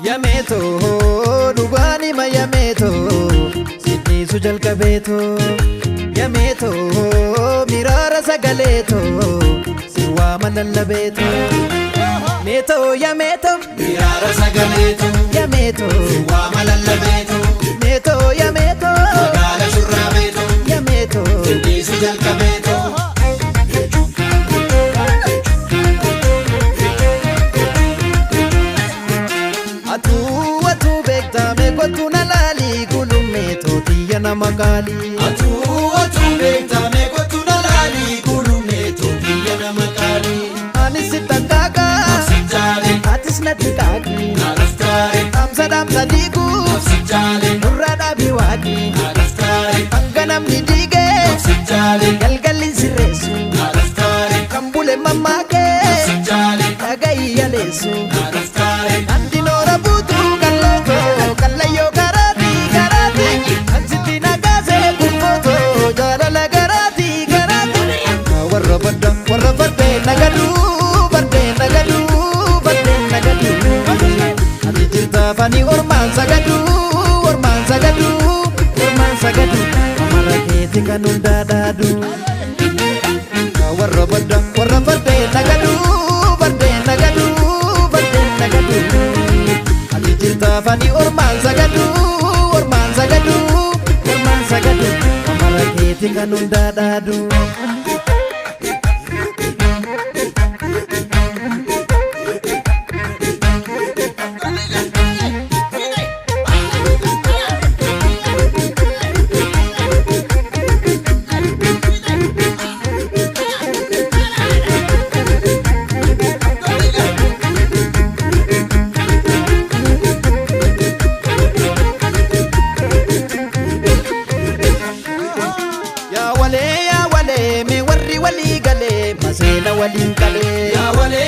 Yameto dugani ma yameto sidni sujal kabeto yameto mirara sagaleto siwa manalabeto meto yameto mirara sagaleto yameto siwa manalabeto meto yameto magala shurrabeto yameto sidni sujal kabeto atu bektame kotuna lali kulumeto tiyana magali atu bektame kotuna lali kulumeto tiyana magali anisitangaka sijale atis natikaki alastare damsa digu sijale nurada biwaki alastare anganam nidige sijale galgalin siresu alastare kambule mamake sijale agai yalesu alastare andinora butu kalloto kallayo garati ansitina gaze kufoto jalala garati warra badde nagadu ati jirta fani orman sagadu amara keti kanun dadadu warra badde nagadu ati jirta fani orman sagadu amara keti kanun dadadu Ya wale me warri wali gale masela walin kale ya wale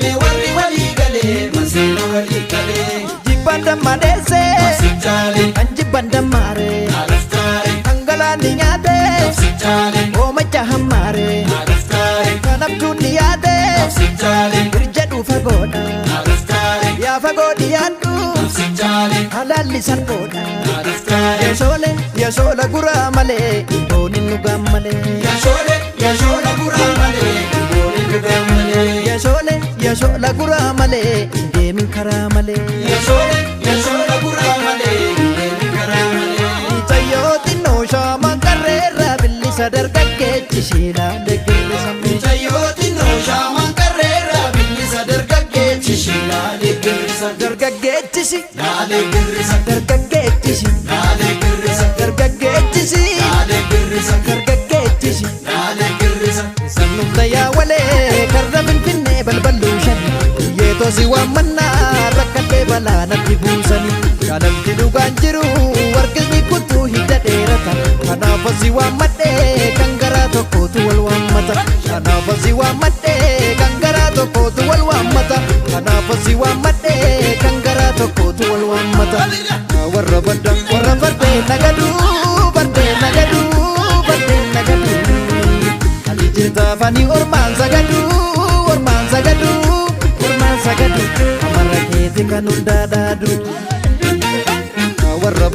me warri wali gale masela wali gale jibanda madese sijale anjibanda mare alastare angala ninyate sijale o macha hamare alastare kanap duniyate sijale irjadu fagoda alastare ya fagodi yandu sijale halali sargoda alastare ya sola gura male doni nugamale ya shole gura male boli nugamale ya sola gura male demin karamale ya shole gura male boli karamale Itayooti no shama karreera billisa dargaggeechi shiila deeggarsa tayyoti no shaman karreera bilisa dargaggeechi shila deeggarsa dargaggeechi shi yaade girrisa dargaggeechi shi yaade girrisa dargaggeechi shi yaade girrisa dargaggeechi shi yaade girrisa sannumta yaa walee karra finfinnee balballuu shani yeetoo si waammannaa rakkatee balaa natti buusanii jaalalti dhugaan jiru warqisni kuttuu hidda dheerata kanaaf si waammadhee kan garaa tokkootu wal waammata kanaaf si waammadhee kan garaa tokkootu wal waammata kanaaf si waammadhee kan garaa tokkootu wal waammata warra fardee nagadu ati jirta fani ormaan sagadu amara keeti kanun daadaadu warra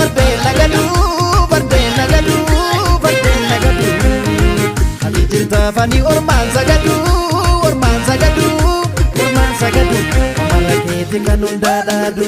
fardee nagadu ati jirta fani ormaan sagadu amara keeti kanun daadaadu